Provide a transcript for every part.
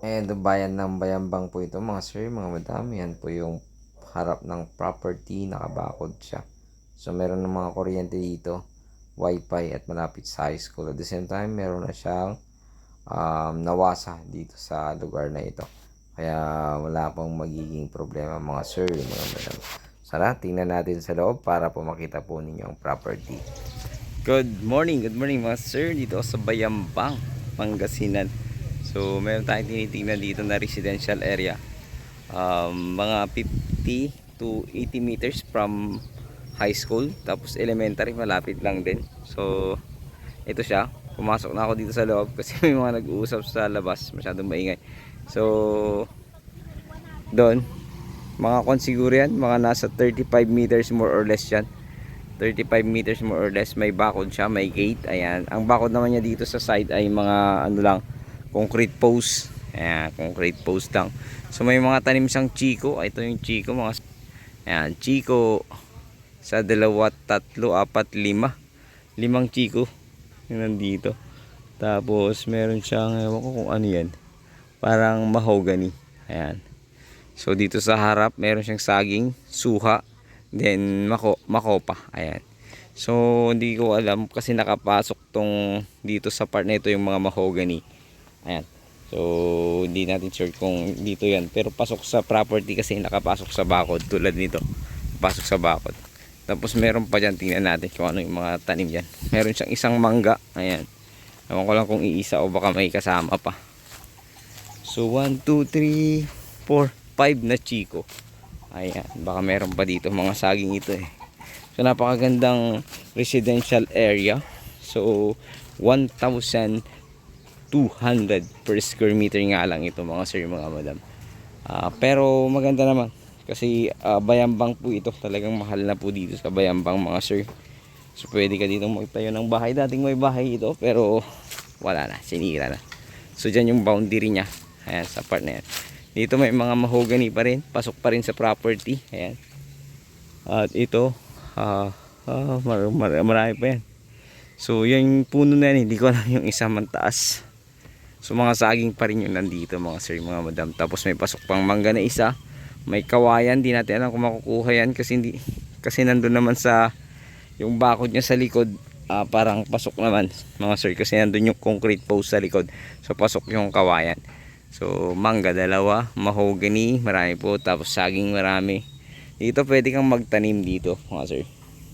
Bayan ng Bayambang po ito mga sir, mga madam. Yan po yung harap ng property, nakabakod siya. So meron ng mga kuryente dito, wifi at malapit sa high school. At the same time, meron na siyang nawasa dito sa lugar na ito. Kaya wala pong magiging problema mga sir, mga madam. Sana tingnan natin sa loob para po makita po ninyo ang property. Good morning mga sir. Dito sa Bayambang, Pangasinan. So meron tayong tinitingnan dito na residential area. Mga 50 to 80 meters from high school. Tapos elementary malapit lang din. So ito siya. Pumasok na ako dito sa loob kasi may mga nag-uusap sa labas. Masyadong maingay. So doon, mga konsiguro yan. Mga nasa 35 meters more or less yan. 35 meters more or less, may bakod siya, may gate. Ayan, ang bakod naman niya dito sa side ay mga ano lang, concrete post. Ayan, concrete post lang. So may mga tanim siyang chiko. Ito yung chiko mga, ayan, chiko sa dalawa, tatlo, apat, lima. Limang chiko yung nandito. Tapos meron siyang, ewan ko kung ano yan, parang mahogany. Ayan. So dito sa harap meron siyang saging, suha, then makopa. Ayan. So hindi ko alam kasi nakapasok tong dito sa part na ito yung mga mahogany. Ayan. So hindi natin sure kung dito yan, pero pasok sa property kasi nakapasok sa bakod tulad nito. Pasok sa bakod. Tapos meron pa dyan, tingnan natin kung ano yung mga tanim dyan. Meron siyang isang mangga. Ayan. Ewan ko lang kung iisa o baka may kasama pa. So 1, 2, 3, 4, 5 na chiko. Ayan, baka meron pa dito mga saging ito eh. So napakagandang residential area. So 1,200 per square meter nga lang ito mga sir, mga madam. Pero maganda naman kasi Bayambang po ito. Talagang mahal na po dito sa Bayambang mga sir. So pwede ka dito magtayo ng bahay. Dating may bahay ito pero wala na, sinira na. So dyan yung boundary niya. Ayan, sa part na yan. Dito may mga mahogany pa rin. Pasok pa rin sa property. Ayan. At ito, marami pa yan. So yung puno na yan, hindi ko alam yung isa man taas. So mga saging pa rin yung nandito mga sir, mga madam. Tapos may pasok pang mangga na isa. May kawayan, di natin alam kung makukuha yan kasi nandun naman sa yung bakod niya sa likod. Parang pasok naman mga sir kasi nandun yung concrete post sa likod. So pasok yung kawayan. So mangga dalawa, mahogany marami po, tapos saging marami. Dito pwede kang magtanim dito mga sir.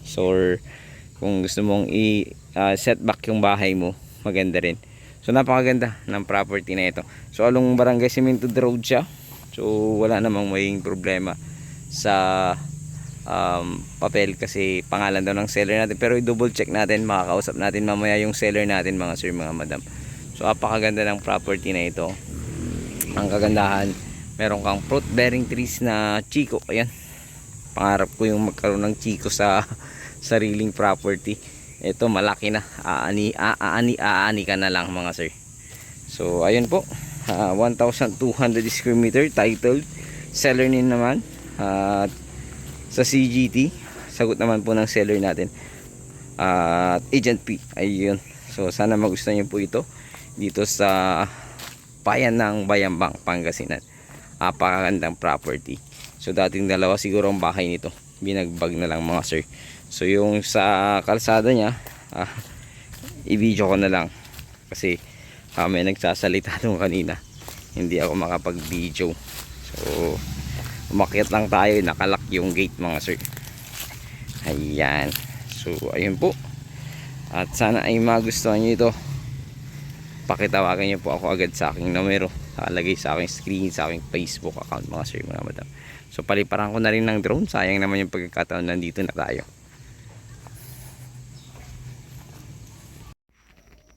So kung gusto mong set back yung bahay mo, maganda rin. So napakaganda ng property na ito. So along Barangay Cemented Road siya. So wala namang maging problema sa papel kasi pangalan daw ng seller natin. Pero i-double check natin, makakausap natin mamaya yung seller natin mga sir, mga madam. So napakaganda ng property na ito. Ang kagandahan, meron kang fruit bearing trees na chiko. Ayan, pangarap ko yung magkaroon ng chiko sa sariling property. Ito malaki na, aani ka na lang mga sir. So ayun po, 1,200 square meter, titled, seller din naman. Sa CGT, sagot naman po ng seller natin at agent P. Ayun. So sana magustuhan niyo po ito dito sa bayan ng Bayambang, Pangasinan. Napakagandang property. So dating dalawa siguro ang bahay nito, binagbag na lang mga sir. So yung sa kalsada niya, i-video ko na lang kasi may nagsasalita doon kanina, hindi ako makapag-video. So umakyat lang tayo, nakalak yung gate mga sir. Ayan. So ayun po, at sana ay magustuhan nyo ito. Pakitawagan niyo po ako agad sa aking numero, nakalagay sa aking screen, sa aking Facebook account mga sir, mga madam. So paliparan ko na rin ng drone, sayang naman yung pagkakataon, nandito na tayo.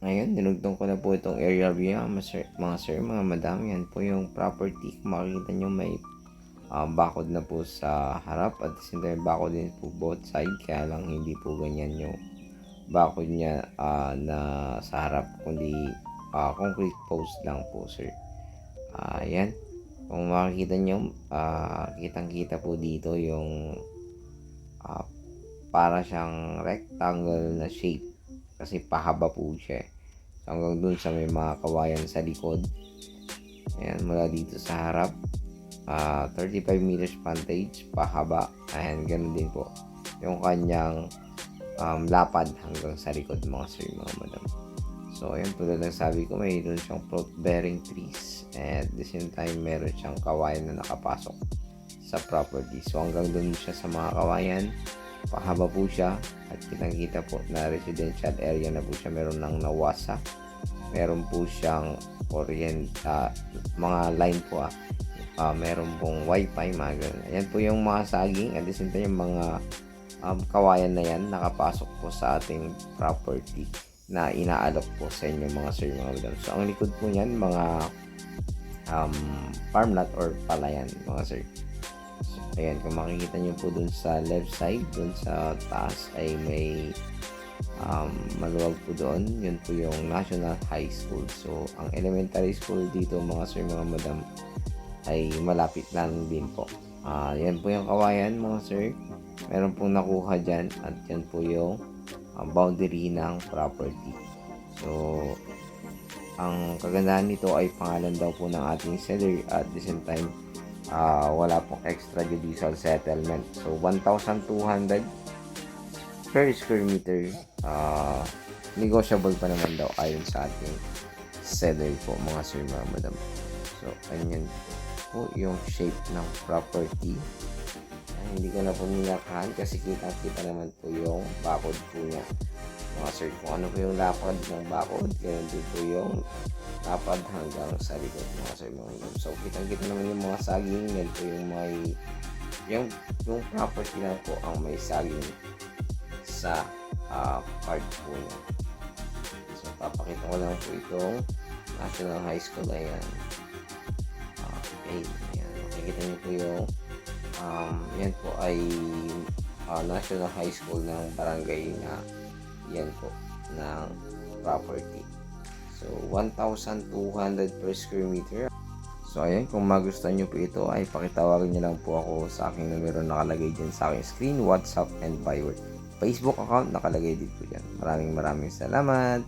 Ngayon dinugtong ko na po itong area view mga sir, mga madam. Yan po yung property. Kung makikita nyo may bakod na po sa harap at sinta bakod din po both side, kaya lang hindi po ganyan yung bakod niya na sa harap, kundi concrete post lang po sir. Ayan, kung makikita nyo, kitang kita po dito yung para siyang rectangle na shape kasi pahaba po siya. So, hanggang dun sa may mga kawayan sa likod. Ayan, mula dito sa harap. 35 meters frontage, pahaba. Ayan, ganun din po yung kanyang lapad hanggang sa likod mga sir, mga madam. So, ayan, tulad ng sabi ko, may doon siyang fruit-bearing trees. And at the same time, meron siyang kawayan na nakapasok sa property. So, hanggang doon siya sa mga kawayan. Pahaba po siya. At kitang-kita po na residential area na po siya. Meron ng nawasa. Meron po siyang mga line po meron pong wifi, mga ganun. Ayan po yung mga saging. At the same time, yung mga kawayan na yan nakapasok po sa ating property na inaalok po sa inyo mga sir, mga madam. So, ang likod po niyan, mga farm lot or palayan, mga sir. So, ayan, kung makikita nyo po dun sa left side, dun sa taas ay may maluwag po doon. Yun po yung National High School. So, ang elementary school dito mga sir, mga madam, ay malapit lang din po. Yan po yung kawayan mga sir. Meron pong nakuha dyan at yan po yung boundary ng property. So, ang kagandahan nito ay pangalan daw po ng ating seller at the same time wala pong extrajudicial settlement. So, 1,200 per square meter. Negotiable pa naman daw ayon sa ating seller po mga sir, mga madam. So, ganyan po yung shape ng property. Hindi ko na po nilakahan kasi kita naman po yung bakod po niya mga sir. Kung ano po yung lapad ng bakod, ganyan din po yung lapad hanggang sa likod mga sir, mga madam. So, kita naman yung mga saging. Yan po yung may yung property na po ang may saging sa part po niya. So, papakita ko lang po itong National High School. Ayan. Okay. Ayan. Makikita niyo po yung yan po ay National High School ng barangay na yan po ng property. So, 1,200 per square meter. So, ayan, kung magustuhan nyo po ito ay pakitawagan nyo lang po ako sa aking numero nakalagay dyan sa aking screen, WhatsApp and Viber. Facebook account nakalagay din po dyan. Maraming salamat.